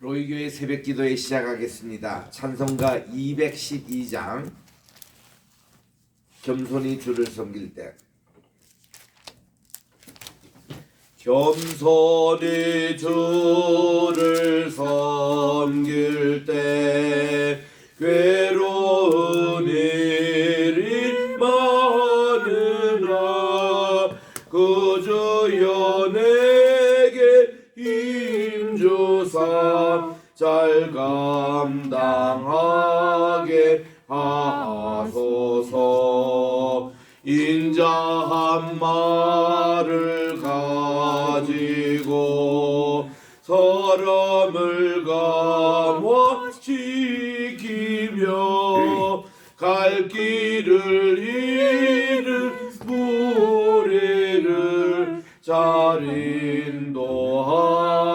로이교회 새벽기도에 시작하겠습니다. 찬송가 212장 겸손히 주를 섬길 때. 겸손히 주를 섬길 때 괴로운 일이 많으나 그 주여 내게 힘주사 잘 감당하게 하소서. 인자한 말을 가지고 사람을 감화시키며 갈 길을 잃은 무리를 잘 인도하게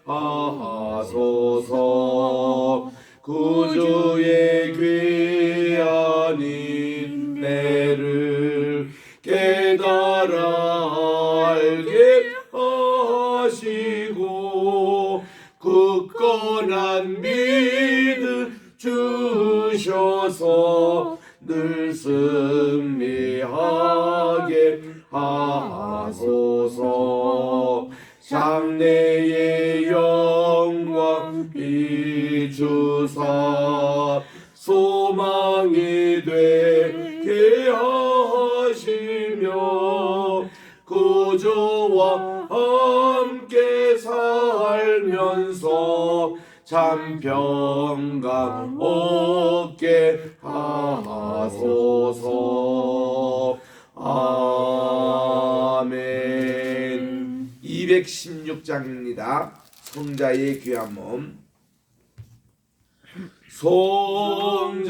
하소서. 구주의 귀한 인내를 깨달아 알게 하시고 굳건한 믿음 주셔서 늘 승리하게 하소서. 장래의 영광 비추사 소망이 되게 하시며 구주와 함께 살면서 참 평강 얻게 하소서. 아멘. 216장입니다. 성자의 귀한 몸. 성자의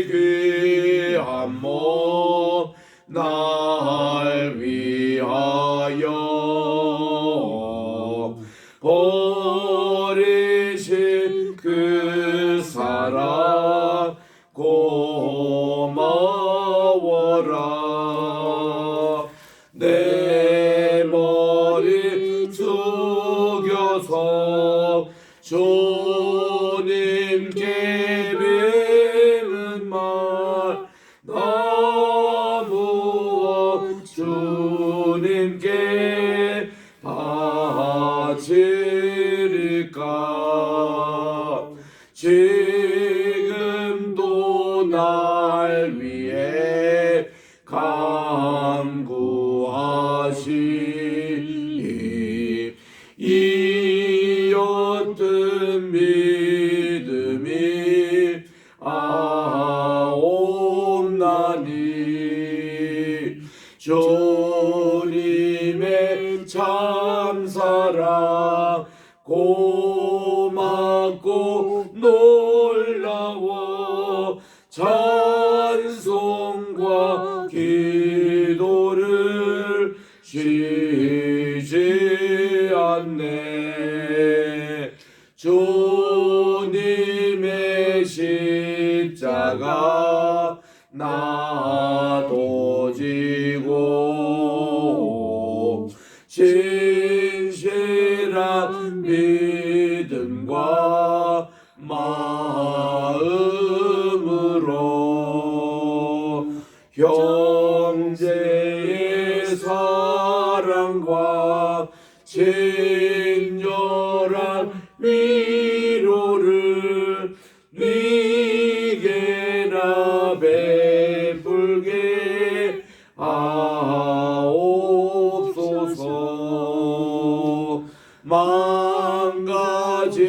귀한 몸 날 위하여 버리신 그 사랑 고마워라. 내 머리 숙여서 주님께 배는 말 나무어 주님께 바치리까. 지금도 날 위해 간구하시니 이 어떤 믿음이 없나니. 주님의 참사랑 고맙고 놀라워 찬송과 기도를 쉬지 않네. 주님의 십자가 나도 지고 진실한 믿음과 마음으로 형제의 사랑과 친절한 위로를 네게나 베풀게 하옵소서. 만 가지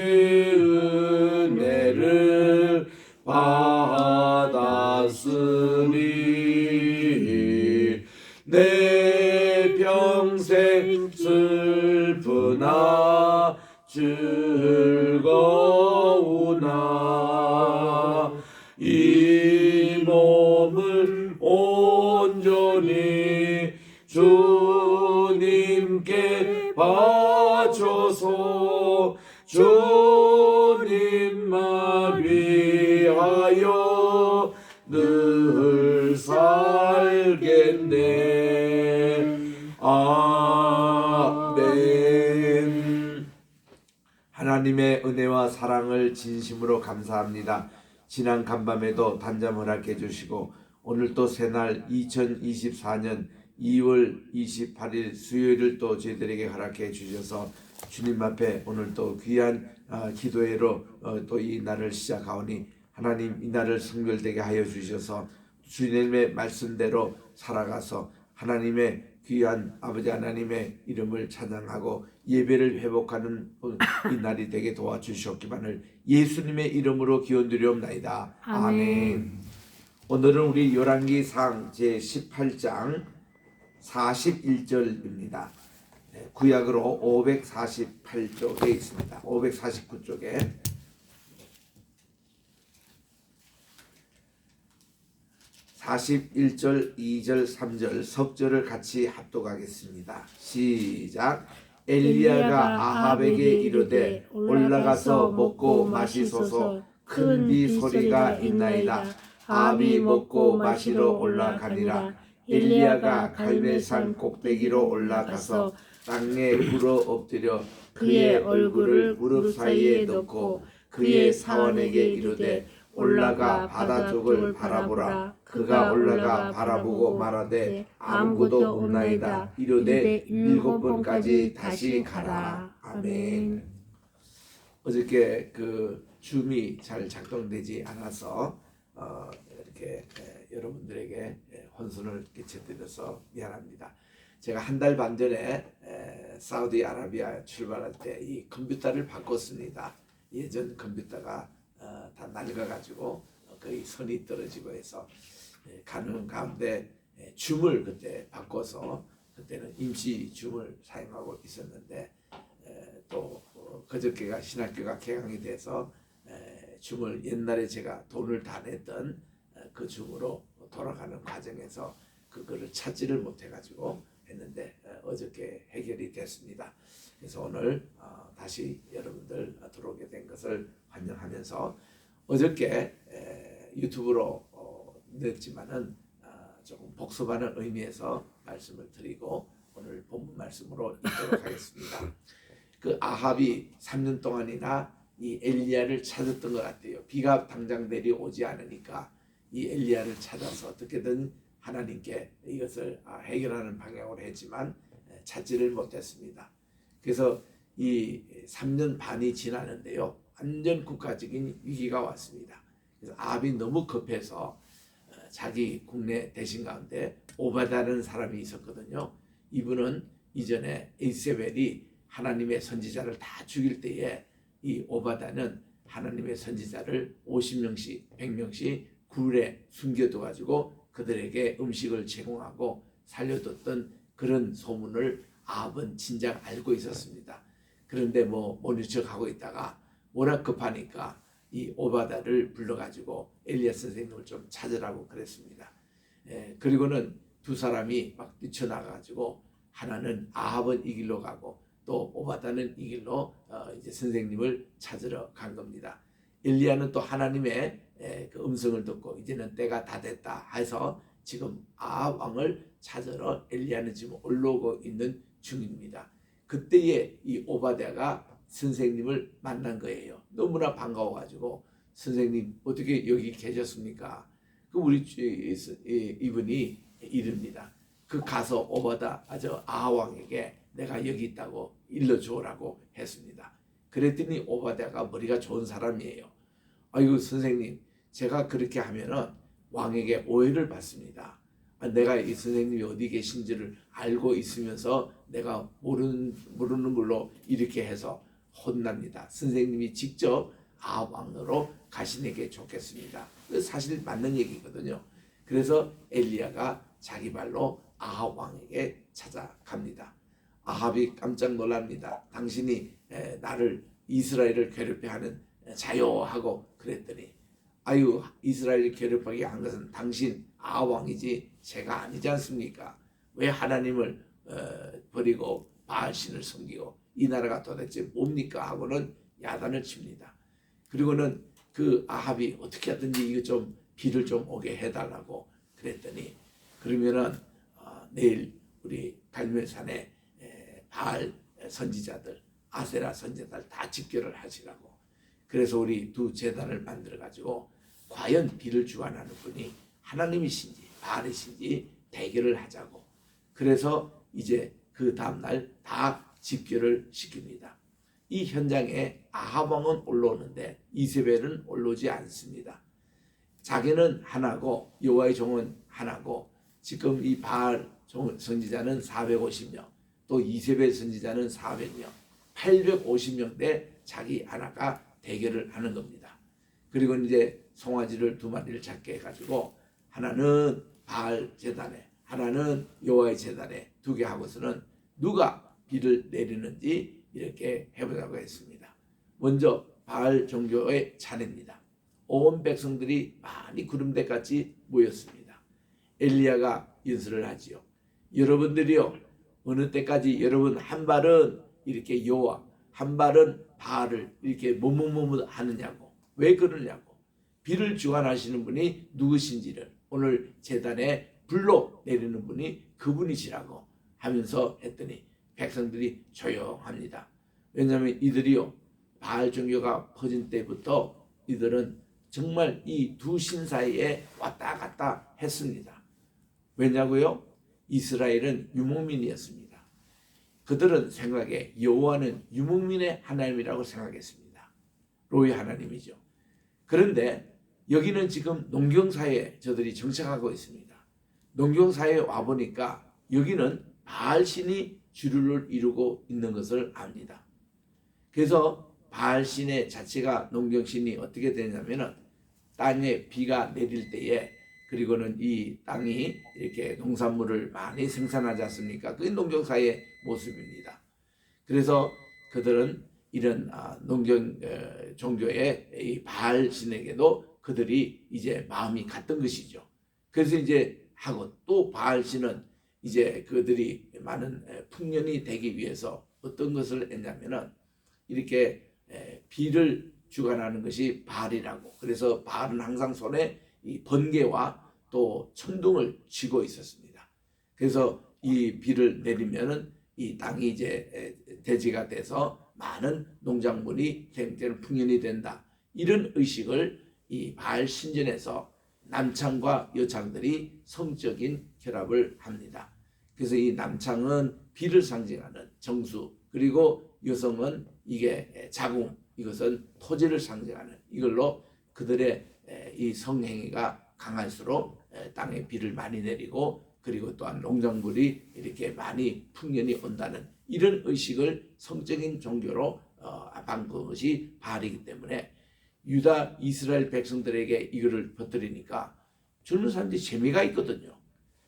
은혜를 받았으니 내 평생 슬프나 즐거우나 이 몸을 온전히 주님께 바쳐서 주님만 위하여 늘 살겠네. 아멘. 하나님의 은혜와 사랑을 진심으로 감사합니다. 지난 간밤에도 단잠 허락해 주시고 오늘 또 새날 2024년 2월 28일 수요일을 또 저희들에게 허락해 주셔서 주님 앞에 오늘 또 귀한 기도회로 또 이 날을 시작하오니 하나님 이 날을 성결되게 하여 주셔서 주님의 말씀대로 살아가서 하나님의 귀한 아버지 하나님의 이름을 찬양하고 예배를 회복하는 이 날이 되게 도와주시옵기만을 예수님의 이름으로 기원드리옵나이다. 아멘. 오늘은 우리 열왕기상 제18장 41절입니다. 구약으로 548쪽에 있습니다. 549쪽에 41절, 2절, 3절 석절을 같이 합독하겠습니다. 시작. 엘리야가 아합에게 이르되 올라가서 먹고 마시소서 큰 비 소리가 있나이다. 아합이 먹고 마시러 올라가니라. 엘리야가 갈멜산 꼭대기로 올라가서 땅에 굴어 엎드려 그의 얼굴을 무릎 사이에 넣고 그의 사원에게 이르되 올라가 바다 쪽을 바라보라. 그가 올라가 바라보고 말하되 아무것도 없나이다. 이르되 7번까지 다시 가라. 아멘. 어저께 그 줌이 잘 작동되지 않아서 이렇게 여러분들에게 혼선을 끼쳐드려서 미안합니다. 제가 한 달 반 전에 사우디아라비아 출발할 때 이 컴퓨터를 바꿨습니다. 예전 컴퓨터가 다 낡아가지고 거의 선이 떨어지고 해서 가는 가운데 줌을 그때 바꿔서 그때는 임시 줌을 사용하고 있었는데 또 그저께가 신학교가 개강이 돼서 줌을 옛날에 제가 돈을 다 냈던 그 줌으로 돌아가는 과정에서 그거를 찾지를 못해가지고 했는데 어저께 해결이 됐습니다. 그래서 오늘 다시 여러분들 들어오게 된 것을 환영하면서 어저께 유튜브로 냈지만은 조금 복습하는 의미에서 말씀을 드리고 오늘 본문 말씀으로 읽도록 하겠습니다. 그 아합이 3년 동안이나 이 엘리야를 찾았던 것 같아요. 비가 당장 내려오지 않으니까 이 엘리야를 찾아서 어떻게든 하나님께 이것을 해결하는 방향으로 했지만 찾지를 못했습니다. 그래서 이 3년 반이 지나는데요. 완전 국가적인 위기가 왔습니다. 그래서 아합이 너무 급해서 자기 국내 대신 가운데 오바다라는 사람이 있었거든요. 이분은 이전에 이세벨이 하나님의 선지자를 다 죽일 때에 이 오바다는 하나님의 선지자를 50명씩 100명씩 굴에 숨겨둬가지고 그들에게 음식을 제공하고 살려뒀던 그런 소문을 아합은 진작 알고 있었습니다. 그런데 모른 척하고 있다가 워낙 급하니까 이 오바다를 불러가지고 엘리야 선생님을 좀 찾으라고 그랬습니다. 그리고는 두 사람이 막 뛰쳐나가가지고 하나는 아합은 이 길로 가고 또 오바다는 이 길로 이제 선생님을 찾으러 간 겁니다. 엘리야는 또 하나님의 그 음성을 듣고 이제는 때가 다 됐다 해서 지금 아합 왕을 찾으러 엘리야는 지금 올라오고 있는 중입니다. 그때에 이 오바댜가 선생님을 만난 거예요. 너무나 반가워가지고 선생님 어떻게 여기 계셨습니까? 그 우리 이분이 이릅니다. 그 가서 오바댜 아합 왕에게 내가 여기 있다고 일러주라고 했습니다. 그랬더니 오바댜가 머리가 좋은 사람이에요. 아이고 선생님 제가 그렇게 하면은 왕에게 오해를 받습니다. 내가 이 선생님이 어디 계신지를 알고 있으면서 내가 모르는 걸로 이렇게 해서 혼납니다. 선생님이 직접 아합 왕으로 가시는 게 좋겠습니다. 사실 맞는 얘기거든요. 그래서 엘리야가 자기 발로 아합 왕에게 찾아갑니다. 아합이 깜짝 놀랍니다. 당신이 나를 이스라엘을 괴롭게 하는 자요 하고 그랬더니 아유 이스라엘을 괴롭하게 한 것은 당신 아합 왕이지 제가 아니지 않습니까? 왜 하나님을 버리고 바알신을 섬기고 이 나라가 도대체 뭡니까 하고는 야단을 칩니다. 그리고는 그 아합이 어떻게 하든지 이거 좀 비를 좀 오게 해달라고 그랬더니 그러면은 내일 우리 갈멜산에 바알 선지자들 아세라 선지자들 다 집결을 하시라고. 그래서 우리 두 제단을 만들어 가지고 과연 비를 주관하는 분이 하나님이신지 바알이신지 대결을 하자고. 그래서 이제 그 다음날 다 집결을 시킵니다. 이 현장에 아합 왕은 올라오는데 이세벨은 올라오지 않습니다. 자기는 하나고 여호와의 종은 하나고, 지금 이 바알 선지자는 450명, 또 이세벨 선지자는 400명, 850명 대 자기 하나가 대결을 하는 겁니다. 그리고 이제 송아지를 2마리를 잡게 해가지고 하나는 바알 제단에, 하나는 여호와의 제단에 2개 하고서는 누가 비를 내리는지 이렇게 해보자고 했습니다. 먼저 바알 종교의 차례입니다. 온 백성들이 많이 구름대같이 모였습니다. 엘리야가 연설을 하지요. 여러분들이요, 어느 때까지 여러분 한 발은 이렇게 여호와, 한 발은 바알을 이렇게 뭐뭐뭐 하느냐고. 왜 그러냐고. 비를 주관하시는 분이 누구신지를 오늘 제단에 불로 내리는 분이 그분이시라고 하면서 했더니 백성들이 조용합니다. 왜냐하면 이들이요, 바알 종교가 퍼진 때부터 이들은 정말 이 두 신 사이에 왔다 갔다 했습니다. 왜냐고요? 이스라엘은 유목민이었습니다. 그들은 생각에 여호와는 유목민의 하나님이라고 생각했습니다. 로의 하나님이죠. 그런데 여기는 지금 농경사회에 저들이 정착하고 있습니다. 농경사회에 와보니까 여기는 바알신이 주류를 이루고 있는 것을 압니다. 그래서 바알신의 자체가, 농경신이 어떻게 되냐면은 땅에 비가 내릴 때에, 그리고는 이 땅이 이렇게 농산물을 많이 생산하지 않습니까? 그게 농경사의 모습입니다. 그래서 그들은 이런 농경 종교의 이 바알 신에게도 그들이 이제 마음이 같던 것이죠. 그래서 이제 하고, 또 바알 신은 이제 그들이 많은 풍년이 되기 위해서 어떤 것을 했냐면은 이렇게 비를 주관하는 것이 바알이라고. 그래서 바알은 항상 손에 이 번개와 또 천둥을 쥐고 있었습니다. 그래서 이 비를 내리면은 이 땅이 이제 대지가 돼서 많은 농작물이 생태는 풍년이 된다. 이런 의식을 이 바알 신전에서 남창과 여창들이 성적인 결합을 합니다. 그래서 이 남창은 비를 상징하는 정수, 그리고 여성은 이게 자궁, 이것은 토지를 상징하는, 이걸로 그들의 이 성행위가 강할수록 땅에 비를 많이 내리고, 그리고 또한 농작물이 이렇게 많이 풍년이 온다는 이런 의식을 성적인 종교로 바꾼 것이 바알이기 때문에 유다 이스라엘 백성들에게 이거를 퍼뜨리니까 젊은 사람들이 재미가 있거든요.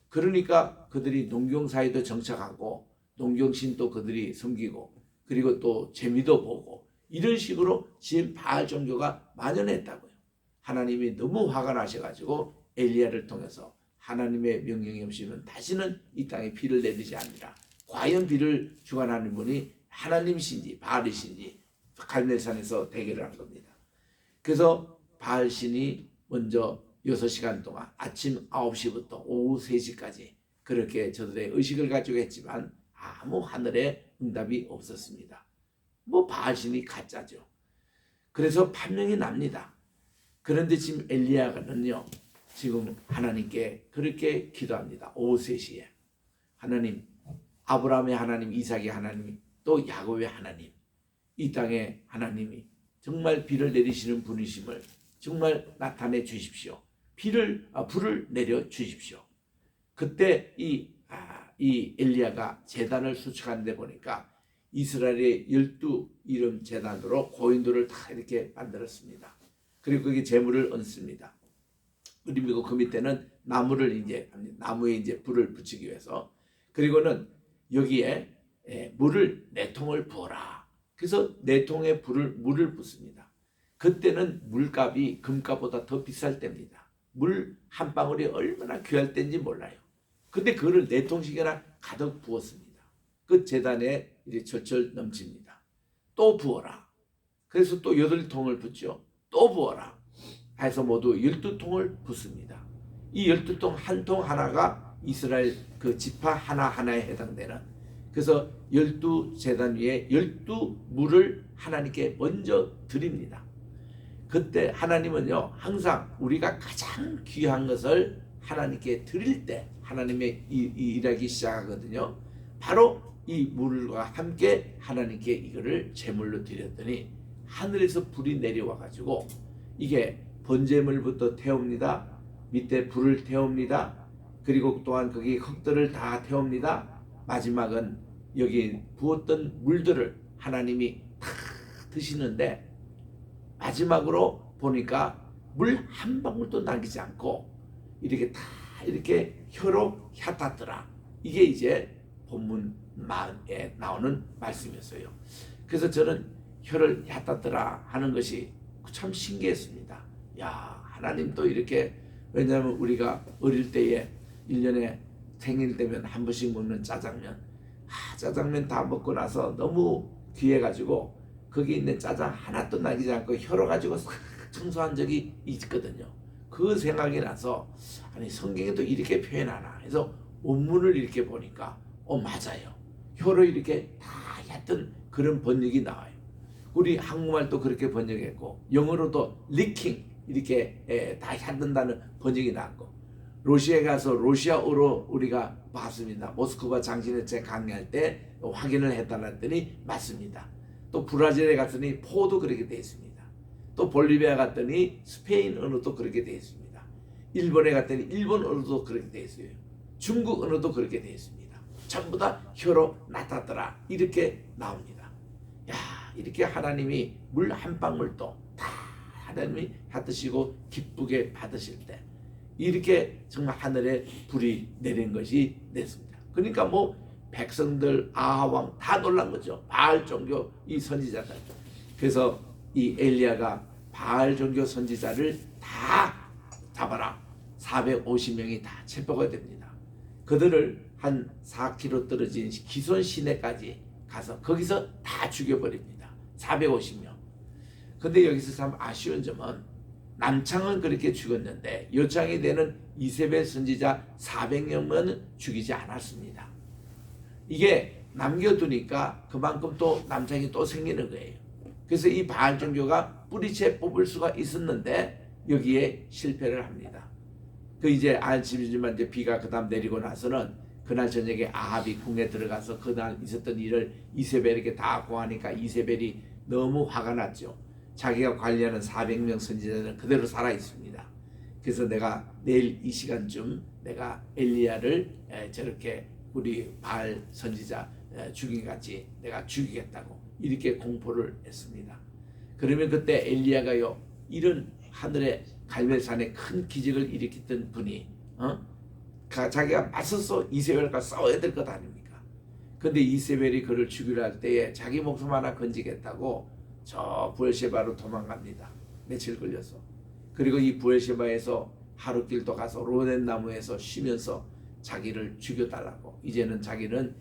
그러니까 그들이 농경사회도 정착하고 농경신도 그들이 섬기고, 그리고 또 재미도 보고, 이런 식으로 지금 바알 종교가 만연했다고요. 하나님이 너무 화가 나셔가지고 엘리야를 통해서 하나님의 명령이 없이는 다시는 이 땅에 비를 내리지 않으라. 과연 비를 주관하는 분이 하나님이신지 바알이신지 갈멜산에서 대결을 한 겁니다. 그래서 바알신이 먼저 6시간 동안 아침 9시부터 오후 3시까지 그렇게 저들의 의식을 가지고 했지만 아무 하늘에 응답이 없었습니다. 뭐 바알신이 가짜죠. 그래서 판명이 납니다. 그런데 지금 엘리야가는요, 지금 하나님께 그렇게 기도합니다. 오후 3시에 하나님, 아브라함의 하나님, 이삭의 하나님, 또 야곱의 하나님, 이 땅에 하나님이 정말 비를 내리시는 분이심을 정말 나타내 주십시오. 불을 내려 주십시오. 그때 이 엘리야가 제단을 수축하는 데 보니까 이스라엘의 12 이름 제단으로 고인돌을 다 이렇게 만들었습니다. 그리고 거기 제물을 얹습니다. 그리고 그 밑에는 나무에 이제 불을 붙이기 위해서, 그리고는 여기에 물을 4통을 부어라. 그래서 4통의 물을 붓습니다. 그때는 물값이 금값보다 더 비쌀 때입니다. 물 한 방울이 얼마나 귀할 때인지 몰라요. 근데 그거를 4통씩이나 가득 부었습니다. 그 제단에 이제 철철 넘칩니다. 또 부어라. 그래서 또 8통을 붓죠. 또 부어라. 해서 모두 12통을 붓습니다. 이 12통 한 통 하나가 이스라엘 그 지파 하나하나에 해당되는, 그래서 12제단 위에 12물을 하나님께 먼저 드립니다. 그때 하나님은요 항상 우리가 가장 귀한 것을 하나님께 드릴 때 하나님의 일하기 시작하거든요. 바로 이 물과 함께 하나님께 이거를 제물로 드렸더니 하늘에서 불이 내려와 가지고 이게 번제물부터 태웁니다. 밑에 불을 태웁니다. 그리고 또한 거기 흙들을 다 태웁니다. 마지막은 여기 부었던 물들을 하나님이 다 드시는데 마지막으로 보니까 물 한 방울도 남기지 않고 이렇게 다 이렇게 혀로 얕았더라. 이게 이제 본문에 나오는 말씀이었어요. 그래서 저는 혀를 얕았더라 하는 것이 참 신기했습니다. 야, 하나님도 이렇게, 왜냐하면 우리가 어릴 때에 1년에 생일 때면 한 번씩 먹는 짜장면, 짜장면 다 먹고 나서 너무 귀해가지고 거기 있는 짜장 하나도 남기지 않고 혀로 가지고 싹 청소한 적이 있거든요. 그 생각이 나서 아니 성경에도 이렇게 표현하나 해서 원문을 이렇게 보니까 맞아요. 혀로 이렇게 다 얕은 그런 번역이 나와요. 우리 한국말도 그렇게 번역했고 영어로도 리킹 이렇게 다 얕는다는 번역이 나왔고 러시아에 가서 러시아어로 우리가 봤습니다. 모스크바 장신의책 강의할 때 확인을 해달랐더니 맞습니다. 또 브라질에 갔더니 포도 그렇게 되어 있습니다. 또 볼리비아 갔더니 스페인 언어도 그렇게 되어 있습니다. 일본에 갔더니 일본 언어도 그렇게 되어 있어요. 중국 언어도 그렇게 되어 있습니다. 전부 다 혀로 나타더라 이렇게 나옵니다. 야, 이렇게 하나님이 물 한 방울도 다 하나님이 받으시고 기쁘게 받으실 때 이렇게 정말 하늘에 불이 내린 것이 됐습니다. 그러니까 뭐 백성들 아하왕 다 놀란 거죠. 바알 종교 이 선지자들. 그래서 이 엘리야가 바알 종교 선지자를 다 잡아라. 450명이 다 체포가 됩니다. 그들을 한 4km 떨어진 기손 시내까지 가서 거기서 다 죽여버립니다. 450명. 근데 여기서 참 아쉬운 점은 남창은 그렇게 죽었는데 여창이 되는 이세벨 선지자 400명은 죽이지 않았습니다. 이게 남겨두니까 그만큼 또 남창이 또 생기는 거예요. 그래서 이 바알 종교가 뿌리채 뽑을 수가 있었는데 여기에 실패를 합니다. 그 이제 안심이지만 이제 비가 그다음 내리고 나서는 그날 저녁에 아합이 궁에 들어가서 그날 있었던 일을 이세벨에게 다 고하니까 이세벨이 너무 화가 났죠. 자기가 관리하는 400명 선지자는 그대로 살아 있습니다. 그래서 내가 내일 이 시간쯤 내가 엘리야를 저렇게 우리 바알 선지자 죽인 같이 내가 죽이겠다고 이렇게 공포를 했습니다. 그러면 그때 엘리야가요 이런 하늘의 갈멜산에 큰 기적을 일으켰던 분이 자기가 맞서서 이세벨과 싸워야 될 것 아닙니까? 근데 이세벨이 그를 죽이려 할 때에 자기 목숨 하나 건지겠다고 저 부엘셰바로 도망갑니다. 며칠 걸려서. 그리고 이 부엘셰바에서 하룻길도 가서 로덴 나무에서 쉬면서 자기를 죽여달라고. 이제는 자기는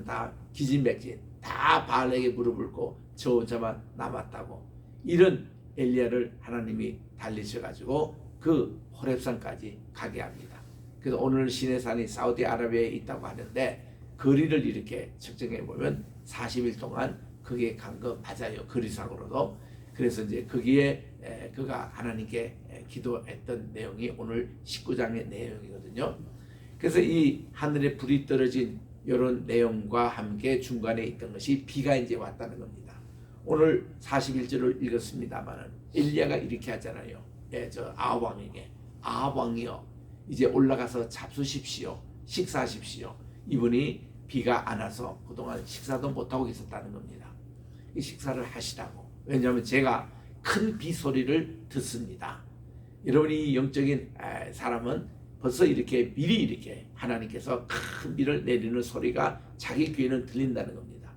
다 기진맥진 다 바알에게 무릎을 꿇고 저 혼자만 남았다고. 이런 엘리야를 하나님이 달리셔가지고 그 호렙산까지 가게 합니다. 그래서 오늘 시내산이 사우디아라비아에 있다고 하는데 거리를 이렇게 측정해 보면 40일 동안 거기에 간 거 맞아요. 거리상으로도. 그래서 이제 거기에 그가 하나님께 기도했던 내용이 오늘 19장의 내용이거든요. 그래서 이 하늘에 불이 떨어진 이런 내용과 함께 중간에 있던 것이 비가 이제 왔다는 겁니다. 오늘 41절을 읽었습니다만 엘리야가 이렇게 하잖아요. 저 아합 왕에게 아합 왕이여 이제 올라가서 잡수십시오. 식사하십시오. 이분이 비가 안 와서 그동안 식사도 못하고 있었다는 겁니다. 이 식사를 하시라고. 왜냐하면 제가 큰 비 소리를 듣습니다. 여러분이 영적인 사람은 벌써 이렇게 미리 이렇게 하나님께서 큰 비를 내리는 소리가 자기 귀에는 들린다는 겁니다.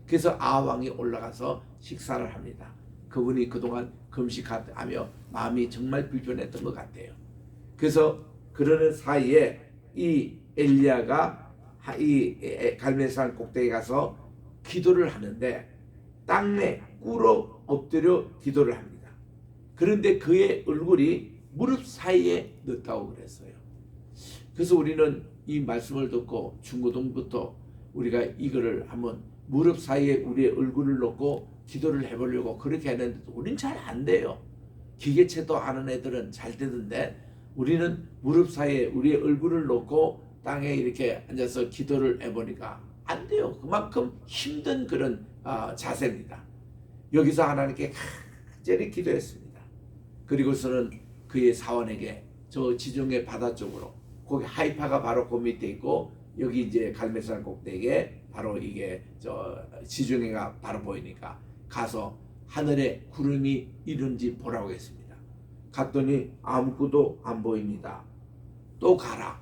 그래서 아합 왕이 올라가서 식사를 합니다. 그분이 그동안 금식하며 마음이 정말 불편했던 것 같아요. 그래서 그러는 사이에 이 엘리야가 이 갈멜산 꼭대기에 가서 기도를 하는데 땅에 꿇어 엎드려 기도를 합니다. 그런데 그의 얼굴이 무릎 사이에 넣었다고 그랬어요. 그래서 우리는 이 말씀을 듣고 중고등부터 우리가 이거를 한번 무릎 사이에 우리의 얼굴을 놓고 기도를 해보려고 그렇게 했는데 우린 잘 안 돼요. 기계체도 아는 애들은 잘 되던데 우리는 무릎 사이에 우리의 얼굴을 놓고 땅에 이렇게 앉아서 기도를 해보니까 안 돼요. 그만큼 힘든 그런 자세입니다. 여기서 하나님께 간절히 기도했습니다. 그리고서는 그의 사원에게 저 지중해 바다 쪽으로, 거기 하이파가 바로 그 밑에 있고 여기 이제 갈멜산 꼭대기에 바로 이게 저 지중해가 바로 보이니까 가서 하늘에 구름이 이른지 보라고 했습니다. 갔더니 아무것도 안 보입니다. 또 가라.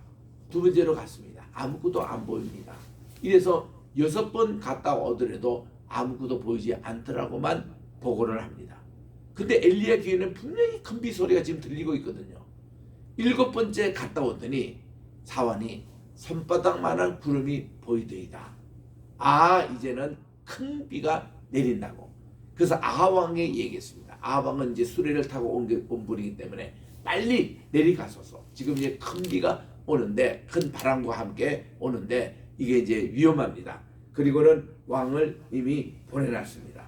두 번째로 갔습니다. 아무것도 안 보입니다. 이래서 6번 갔다 오더라도 아무것도 보이지 않더라고만 보고를 합니다. 근데 엘리야 귀에는 분명히 큰 비 소리가 지금 들리고 있거든요. 7번째 갔다 오더니 사원이 손바닥만한 구름이 보이더이다. 이제는 큰 비가 내린다고. 그래서 아합 왕에게 얘기했습니다. 아합 왕은 이제 수레를 타고 온 분이기 때문에 빨리 내리가소서. 지금 이제 큰 비가 오는데, 큰 바람과 함께 오는데 이게 이제 위험합니다. 그리고는 왕을 이미 보내놨습니다.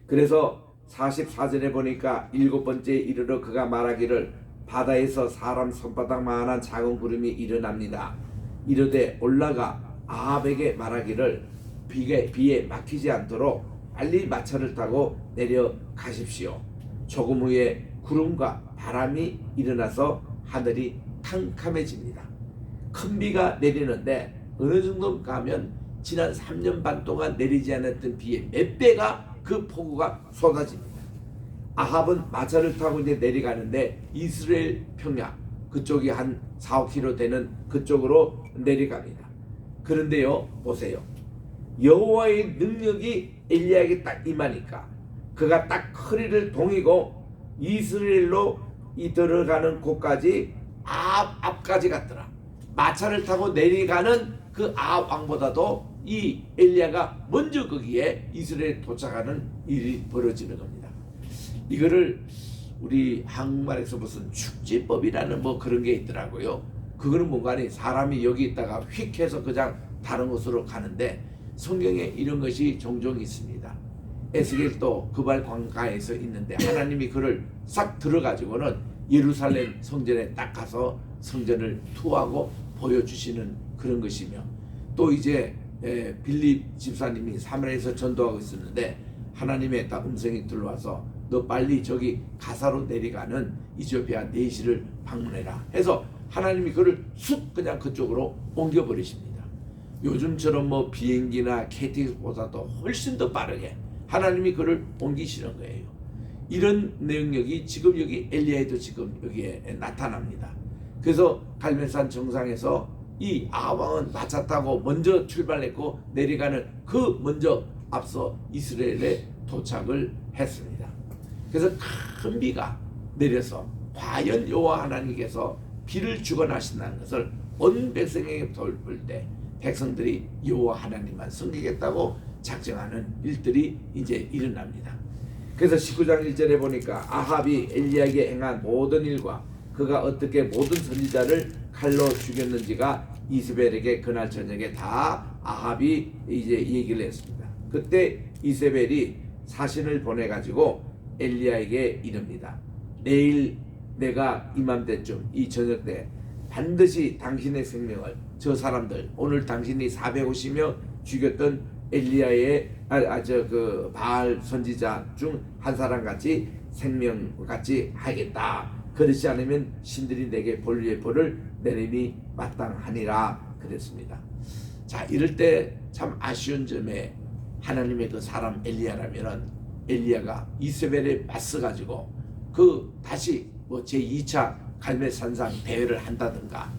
그래서 44절에 보니까 7번째에 이르러 그가 말하기를 바다에서 사람 손바닥만한 작은 구름이 일어납니다. 이르되 올라가 아합에게 말하기를 비에 막히지 않도록 빨리 마차를 타고 내려가십시오. 조금 후에 구름과 바람이 일어나서 하늘이 캄캄해집니다. 큰 비가 내리는데 어느 정도 가면 지난 3년 반 동안 내리지 않았던 비의 몇 배가 그 폭우가 쏟아집니다. 아합은 마차를 타고 이제 내려가는데 이스라엘 평야 그쪽이 한 4-5km 되는 그쪽으로 내려갑니다. 그런데요, 보세요. 여호와의 능력이 엘리야에게 딱 임하니까 그가 딱 허리를 동이고 이스라엘로 들어가는 곳까지 앞까지 갔더라. 마차를 타고 내려가는 그 아합 왕보다도 이 엘리야가 먼저 거기에 이스라엘에 도착하는 일이 벌어지는 겁니다. 이거를 우리 한국말에서 무슨 축지법이라는 뭐 그런 게 있더라고요. 그거는 뭔가니 사람이 여기 있다가 휙 해서 그냥 다른 곳으로 가는데 성경에 이런 것이 종종 있습니다. 에스겔도 그발 광가에서 있는데 하나님이 그를 싹 들어가지고는 예루살렘 성전에 딱 가서 성전을 투하고 보여주시는 그런 것이며, 또 이제 빌립 집사님이 사마리아에서 전도하고 있었는데 하나님의 딱 음성이 들어와서 너 빨리 저기 가사로 내려가는 이디오피아 내시를 방문해라 해서 하나님이 그를 쑥 그냥 그쪽으로 옮겨버리십니다. 요즘처럼 뭐 비행기나 KTX보다도 훨씬 더 빠르게 하나님이 그를 옮기시는 거예요. 이런 능력이 지금 여기 엘리야에도 지금 여기에 나타납니다. 그래서 갈멜산 정상에서 이 아합 왕은 마차 타고 먼저 출발했고 내려가는 그 먼저 앞서 이스라엘에 도착을 했습니다. 그래서 큰 비가 내려서 과연 여호와 하나님께서 비를 주관하신다는 것을 온 백성에게 돌볼 때 백성들이 여호와 하나님만 섬기겠다고 작정하는 일들이 이제 일어납니다. 그래서 19장 1절에 보니까 아합이 엘리야에게 행한 모든 일과 그가 어떻게 모든 선지자를 칼로 죽였는지가 이세벨에게 그날 저녁에 다 아합이 이제 얘기를 했습니다. 그때 이세벨이 사신을 보내가지고 엘리야에게 이릅니다. 내일 내가 이맘때쯤 이 저녁 때 반드시 당신의 생명을 저 사람들 오늘 당신이 450명 죽였던 엘리야의 그 바알 선지자 중 한 사람 같이 생명 같이 하겠다. 그렇지 않으면 신들이 내게 본리의 벌을 내림이 마땅하니라 그랬습니다. 자, 이럴 때 참 아쉬운 점에 하나님의 그 사람 엘리야라면은 엘리야가 이세벨에 맞서 가지고 그 다시 뭐 제2차 갈멜산상 대회를 한다든가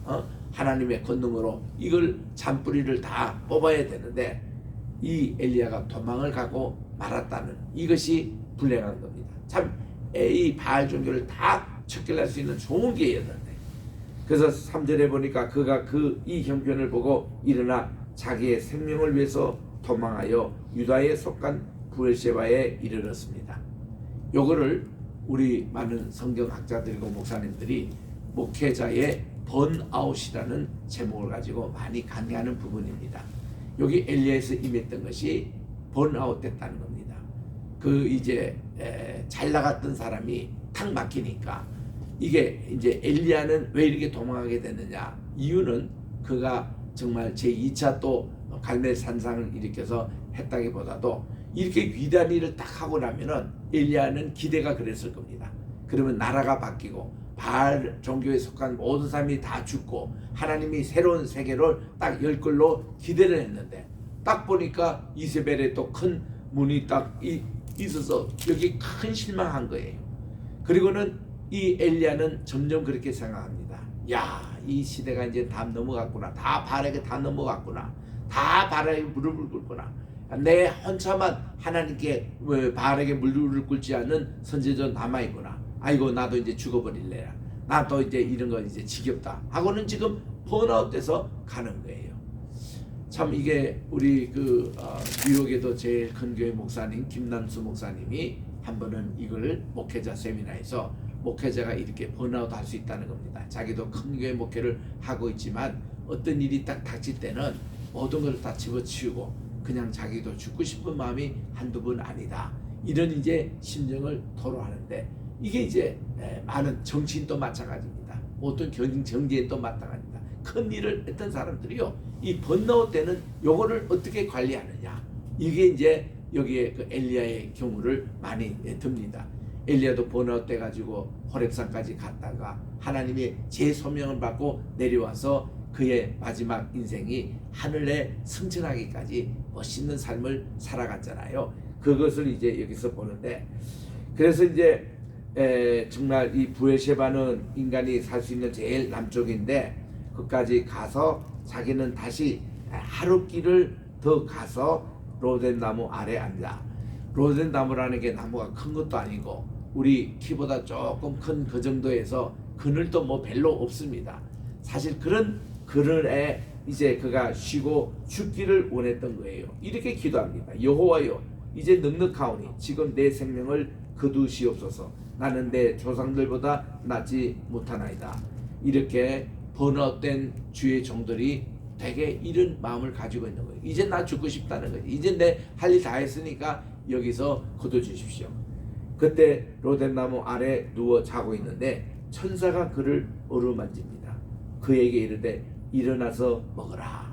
하나님의 권능으로 이걸 잔뿌리를 다 뽑아야 되는데 이 엘리야가 도망을 가고 말았다는 이것이 불행한 겁니다. 참 이 바알 종교를 다 척결할 수 있는 좋은 기회였는데, 그래서 3절에 보니까 그가 이 형편을 보고 일어나 자기의 생명을 위해서 도망하여 유다에 속한 부엘셰바에 이르렀습니다. 요거를 우리 많은 성경학자들과 목사님들이 목회자의 번아웃이라는 제목을 가지고 많이 강의하는 부분입니다. 여기 엘리야에서 임했던 것이 번아웃 됐다는 겁니다. 그 이제 잘 나갔던 사람이 탁 막히니까 이게 이제 엘리야는 왜 이렇게 도망하게 됐느냐? 이유는 그가 정말 제2차 또 갈멜 산상을 일으켜서 했다기보다도 이렇게 위대한 일을 딱 하고 나면은 엘리야는 기대가 그랬을 겁니다. 그러면 나라가 바뀌고 바알 종교에 속한 모든 사람이 다 죽고 하나님이 새로운 세계를 딱 열 걸로 기대를 했는데 딱 보니까 이세벨의 또 큰 문이 딱 있어서 여기 큰 실망한 거예요. 그리고는 이 엘리야는 점점 그렇게 생각합니다. 야, 이 시대가 이제 다 넘어갔구나. 다 바알에게 다 넘어갔구나. 다 바알에게 무릎을 꿇구나. 내 혼자만 하나님께 바알에게 무릎을 꿇지 않는 선지자 남아있구나. 아이고 나도 이제 죽어버릴래라. 나도 이제 이런 거 이제 지겹다 하고는 지금 번아웃돼서 가는 거예요. 참 이게 우리 뉴욕에도 제일 큰 교회 목사님 김남수 목사님이 한 번은 이걸 목회자 세미나에서 목회자가 이렇게 번아웃 할 수 있다는 겁니다. 자기도 큰 교회 목회를 하고 있지만 어떤 일이 딱 닥칠 때는 모든 걸 다 집어치우고 그냥 자기도 죽고 싶은 마음이 한두 번 아니다. 이런 이제 심정을 토로하는데 이게 이제 많은 정치인도 마찬가지입니다. 어떤 경제인도 마찬가지입니다. 큰 일을 했던 사람들이요. 이 번아웃 때는 요거를 어떻게 관리하느냐. 이게 이제 여기에 그 엘리야의 경우를 많이 듭니다. 엘리야도 번아웃 돼 가지고 호렙산까지 갔다가 하나님의 재소명을 받고 내려와서 그의 마지막 인생이 하늘에 승천하기까지 멋있는 삶을 살아갔잖아요. 그것을 이제 여기서 보는데 그래서 이제 정말 이 부엘셰바는 인간이 살 수 있는 제일 남쪽인데 그까지 가서 자기는 다시 하루 길을 더 가서 로덴 나무 아래 앉아. 로덴 나무라는 게 나무가 큰 것도 아니고 우리 키보다 조금 큰 그 정도에서 그늘도 뭐 별로 없습니다. 사실 그런 그늘에 이제 그가 쉬고 죽기를 원했던 거예요. 이렇게 기도합니다. 여호와여 이제 넉넉하오니 지금 내 생명을 거두시옵소서. 나는 내 조상들보다 낫지 못하나이다. 이렇게 번아웃된 주의 종들이 되게 이런 마음을 가지고 있는 거예요. 이제 나 죽고 싶다는 거예요. 이제 내 할 일 다 했으니까 여기서 거둬주십시오. 그때 로뎀나무 아래 누워 자고 있는데 천사가 그를 어루만집니다. 그에게 이르되 일어나서 먹으라.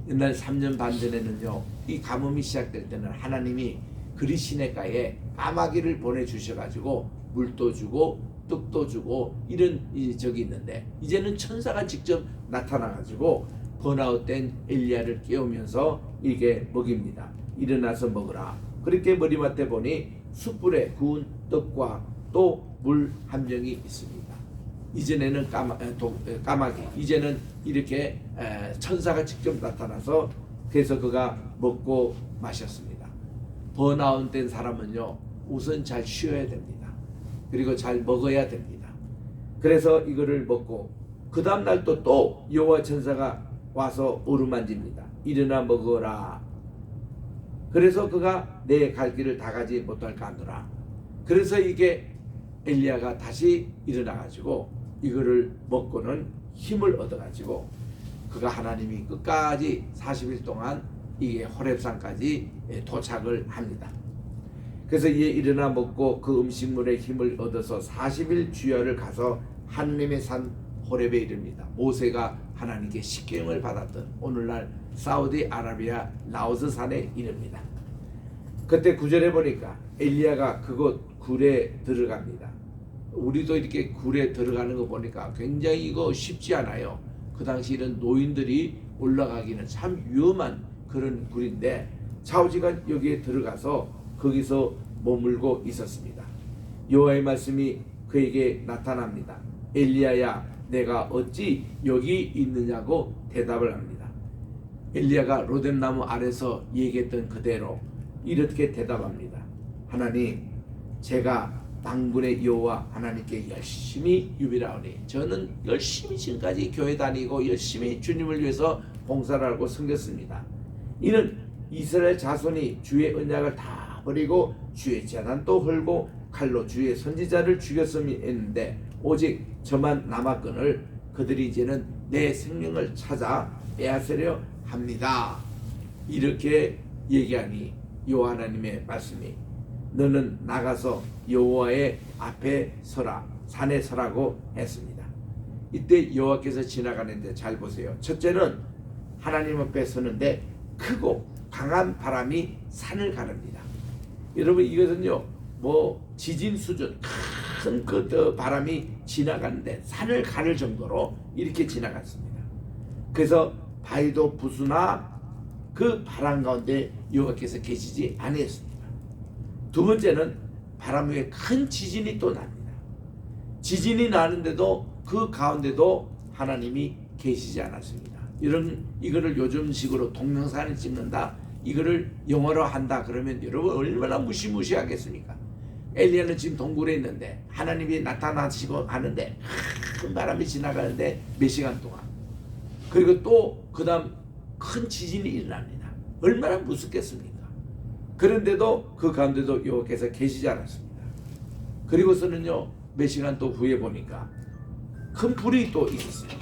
옛날 3년 반 전에는요, 이 가뭄이 시작될 때는 하나님이 그리 시냇가에 까마귀를 보내주셔가지고 물도 주고 떡도 주고 이런 적이 있는데 이제는 천사가 직접 나타나가지고 번아웃된 엘리야를 깨우면서 이게 먹입니다. 일어나서 먹으라. 그렇게 머리맡에 보니 숯불에 구운 떡과 또 물 한 병이 있습니다. 이전에는 까마귀, 이제는 이렇게 천사가 직접 나타나서 그래서 그가 먹고 마셨습니다. 번아웃된 사람은요 우선 잘 쉬어야 됩니다. 그리고 잘 먹어야 됩니다. 그래서 이거를 먹고 그 다음 날 또 여호와 천사가 와서 어루만집니다. 일어나 먹어라. 그래서 그가 내 갈 길을 다 가지 못할까 하노라. 그래서 이게 엘리야가 다시 일어나가지고 이거를 먹고는 힘을 얻어가지고 그가 하나님이 끝까지 40일 동안 이게 호렙산까지 도착을 합니다. 그래서 이에 일어나 먹고 그 음식물의 힘을 얻어서 40일 주야를 가서 하나님의 산 호렙에 이릅니다. 모세가 하나님께 식경을 받았던 오늘날 사우디아라비아 라오스 산에 이릅니다. 그때 9절에 보니까 엘리야가 그곳 굴에 들어갑니다. 우리도 이렇게 굴에 들어가는 거 보니까 굉장히 이거 쉽지 않아요. 그 당시 이런 노인들이 올라가기는 참 위험한 그런 굴인데 차오지가 여기에 들어가서 거기서 머물고 있었습니다. 여호와의 말씀이 그에게 나타납니다. 엘리야야 내가 어찌 여기 있느냐고 대답을 합니다. 엘리야가 로뎀나무 아래서 얘기했던 그대로 이렇게 대답합니다. 하나님 제가 만군의 여호와 하나님께 열심히 유비라오니 저는 열심히 지금까지 교회 다니고 열심히 주님을 위해서 봉사를 하고 섬겼습니다. 이는 이스라엘 자손이 주의 언약을 다 버리고 주의 재단도 헐고 칼로 주의 선지자를 죽였음이 했는데 오직 저만 남았거늘 그들이 이제는 내 생명을 찾아 빼앗으려 합니다. 이렇게 얘기하니 여호와 하나님의 말씀이 너는 나가서 여호와의 앞에 서라, 산에 서라고 했습니다. 이때 여호와께서 지나가는데 잘 보세요. 첫째는 하나님 앞에 서는데 크고 강한 바람이 산을 가릅니다. 여러분 이것은요 뭐 지진 수준 큰 그 바람이 지나가는데 산을 가를 정도로 이렇게 지나갔습니다. 그래서 바위도 부수나 그 바람 가운데 여호와께서 계시지 아니했습니다. 두 번째는 바람 위에 큰 지진이 또 납니다. 지진이 나는데도 그 가운데도 하나님이 계시지 않았습니다. 이거를 요즘식으로 동영상을 찍는다, 이거를 영어로 한다 그러면 여러분 얼마나 무시무시하겠습니까? 엘리야는 지금 동굴에 있는데 하나님이 나타나시고 하는데 큰 바람이 지나가는데 몇 시간 동안, 그리고 또 그 다음 큰 지진이 일어납니다. 얼마나 무섭겠습니까? 그런데도 그 가운데도 여호와께서 계시지 않았습니다. 그리고서는요 몇 시간 또 후에 보니까 큰 불이 또 있었습니다.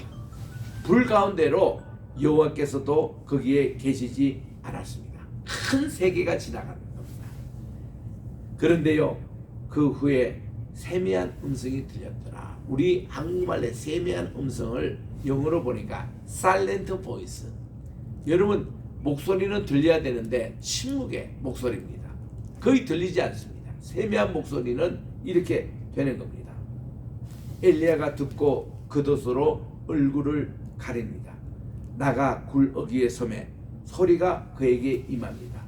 불 가운데로 여호와께서도 거기에 계시지 않았습니다. 큰 세계가 지나가는 겁니다. 그런데요 그 후에 세미한 음성이 들렸더라. 우리 한국말의 세미한 음성을 영어로 보니까 silent voice. 여러분 목소리는 들려야 되는데 침묵의 목소리입니다. 거의 들리지 않습니다. 세미한 목소리는 이렇게 되는 겁니다. 엘리야가 듣고 겉옷으로 얼굴을 가립니다. 나가 굴 어귀에 섬에 소리가 그에게 임합니다.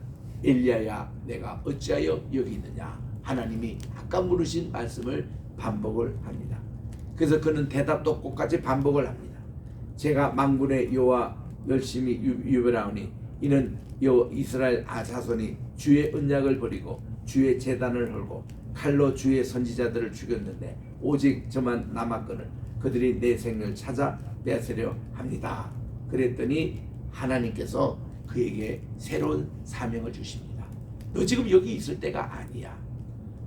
엘리야야 내가 어찌하여 여기 있느냐. 하나님이 아까 물으신 말씀을 반복을 합니다. 그래서 그는 대답도 똑같이 반복을 합니다. 제가 만군의 여호와 열심히 유별하오니 이는 이스라엘 자손이 주의 언약을 버리고 주의 제단을 헐고 칼로 주의 선지자들을 죽였는데 오직 저만 남았거늘 그들이 내 생을 찾아 빼앗으려 합니다. 그랬더니 하나님께서 그에게 새로운 사명을 주십니다. 너 지금 여기 있을 때가 아니야.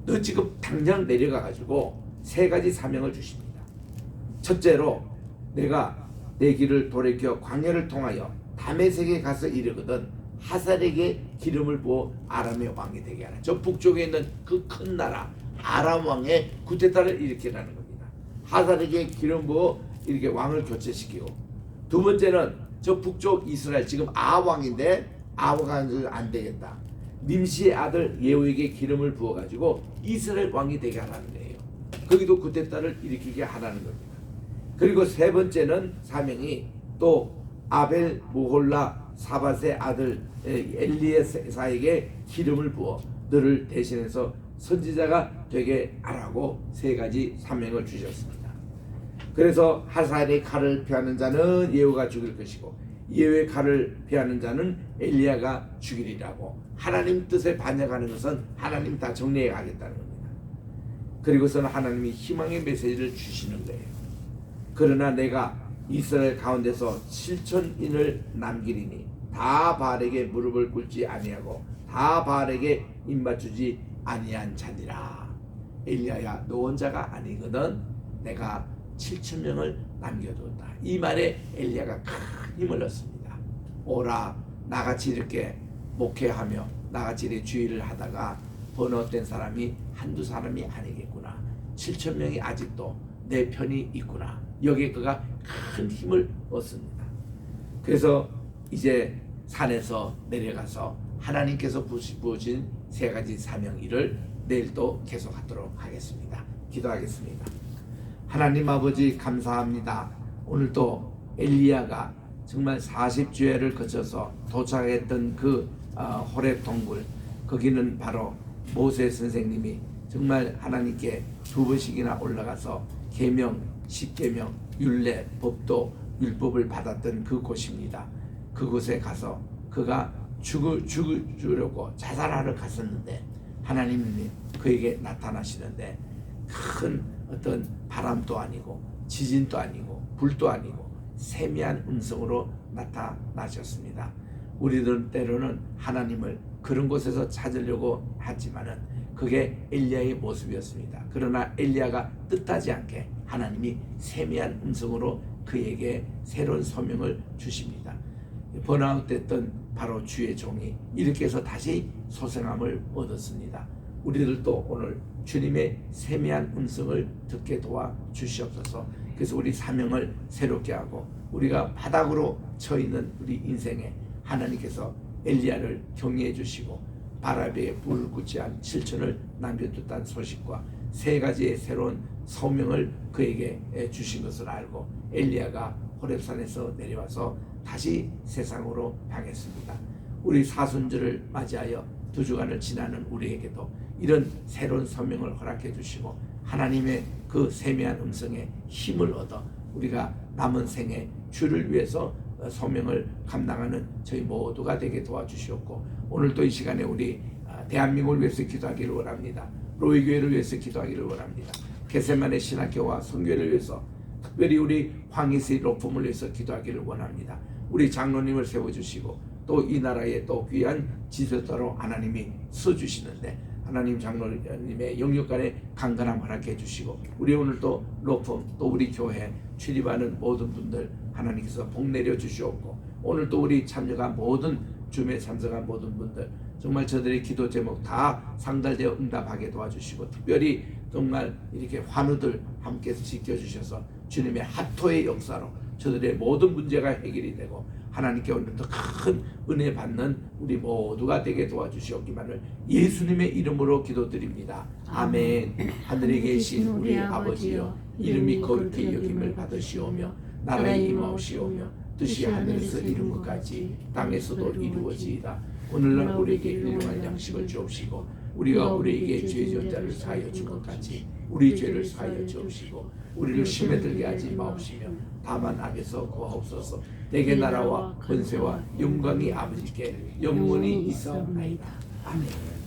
너 지금 당장 내려가 가지고 세 가지 사명을 주십니다. 첫째로 내가 내 길을 돌이켜 광야를 통하여 다메섹에 가서 이르거든 하살에게 기름을 부어 아람의 왕이 되게 하라. 저 북쪽에 있는 그 큰 나라 아람 왕의 구테타를 일으키라는 겁니다. 하살에게 기름 부어 이렇게 왕을 교체시키고, 두 번째는 저 북쪽 이스라엘 지금 아 왕인데 아 왕은 안 되겠다. 님시의 아들 예후에게 기름을 부어 가지고 이스라엘 왕이 되게 하라는 거예요. 거기도 구테타를 일으키게 하라는 겁니다. 그리고 세 번째는 사명이 또 아벨 무홀라 사밧의 아들 엘리에사에게 기름을 부어 너를 대신해서 선지자가 되게 하라고 세 가지 사명을 주셨습니다. 그래서 하살의 칼을 피하는 자는 예후가 죽일 것이고 예후의 칼을 피하는 자는 엘리야가 죽이리라고, 하나님 뜻에 반역하는 것은 하나님 다 정리해 가겠다는 겁니다. 그리고서는 하나님이 희망의 메시지를 주시는 거예요. 그러나 내가 이스라엘 가운데서 7,000인을 남기리니 다 바알에게 무릎을 꿇지 아니하고 다 바알에게 입맞추지 아니한 자니라. 엘리야야 너 혼자가 아니거든. 내가 7,000명을 남겨두었다. 이 말에 엘리야가 큰 힘을 얻습니다. 오라 나같이 이렇게 목회하며 나같이 이렇게 주의를 하다가 번호된 사람이 한두 사람이 아니겠구나. 7,000명이 아직도 내 편이 있구나. 여기에 그가 큰 힘을 얻습니다. 그래서 이제 산에서 내려가서 하나님께서 부으신 세 가지 사명 일을 내일 또 계속하도록 하겠습니다. 기도하겠습니다. 하나님 아버지 감사합니다. 오늘도 엘리야가 정말 40주야를 거쳐서 도착했던 그 호렙 동굴, 거기는 바로 모세 선생님이 정말 하나님께 두 번씩이나 올라가서 계명, 십계명, 율례, 법도, 율법을 받았던 그 곳입니다. 그곳에 가서 그가 죽으려고 자살하러 갔었는데 하나님이 그에게 나타나시는데 큰 어떤 바람도 아니고 지진도 아니고 불도 아니고 세미한 음성으로 나타나셨습니다. 우리들 때로는 하나님을 그런 곳에서 찾으려고 하지만은 그게 엘리야의 모습이었습니다. 그러나 엘리야가 뜻하지 않게 하나님이 세미한 음성으로 그에게 새로운 소명을 주십니다. 번아웃됐던 바로 주의 종이 이렇게 해서 다시 소생함을 얻었습니다. 우리들도 오늘 주님의 세미한 음성을 듣게 도와 주시옵소서. 그래서 우리 사명을 새롭게 하고 우리가 바닥으로 처 있는 우리 인생에 하나님께서 엘리야를 경외해 주시고 바라비에 불을 굳지한 실천을 남겨뒀다는 소식과 세 가지의 새로운 소명을 그에게 주신 것을 알고 엘리야가 호렙산에서 내려와서 다시 세상으로 향했습니다. 우리 사순절을 맞이하여 2주간을 지나는 우리에게도 이런 새로운 소명을 허락해 주시고 하나님의 그 세미한 음성에 힘을 얻어 우리가 남은 생에 주를 위해서 소명을 감당하는 저희 모두가 되게 도와주시옵고 오늘도 이 시간에 우리 대한민국을 위해서 기도하기를 원합니다. 로이교회를 위해서 기도하기를 원합니다. 게세마네 신학교와 선교회를 위해서 특별히 우리 황희세 로펌을 위해서 기도하기를 원합니다. 우리 장로님을 세워주시고 또 이 나라에 또 귀한 지도자로 하나님이 써주시는데 하나님 장로님의 영육간의 강건함 허락해 주시고 우리 오늘 또 로펌 또 우리 교회 출입하는 모든 분들 하나님께서 복 내려 주시옵고 오늘 또 우리 참여한 모든 줌에 참석한 모든 분들 정말 저들의 기도 제목 다 상달되어 응답하게 도와주시고 특별히 정말 이렇게 환우들 함께 지켜주셔서 주님의 하토의 역사로 저들의 모든 문제가 해결이 되고 하나님께 오늘도 큰 은혜 받는 우리 모두가 되게 도와주시옵기만을 예수님의 이름으로 기도드립니다. 아멘. 하늘에 계신 우리 아버지여 이름이 거룩히 여김을 받으시오며 나라의 임하옵시오며 뜻이 하늘에서 이룬 것 같이 땅에서도 이루어지이다. 오늘날 우리에게 일용할 양식을 주옵시고 우리가 우리에게 죄 지은 자를 사하여 준 것 같이 우리 죄를 사하여 주옵시고 우리를 심에 들게 하지 마옵시며 다만 악에서 구하옵소서. 내게 나라와 권세와 영광이 아버지께 영원히 있사옵나이다. 아멘.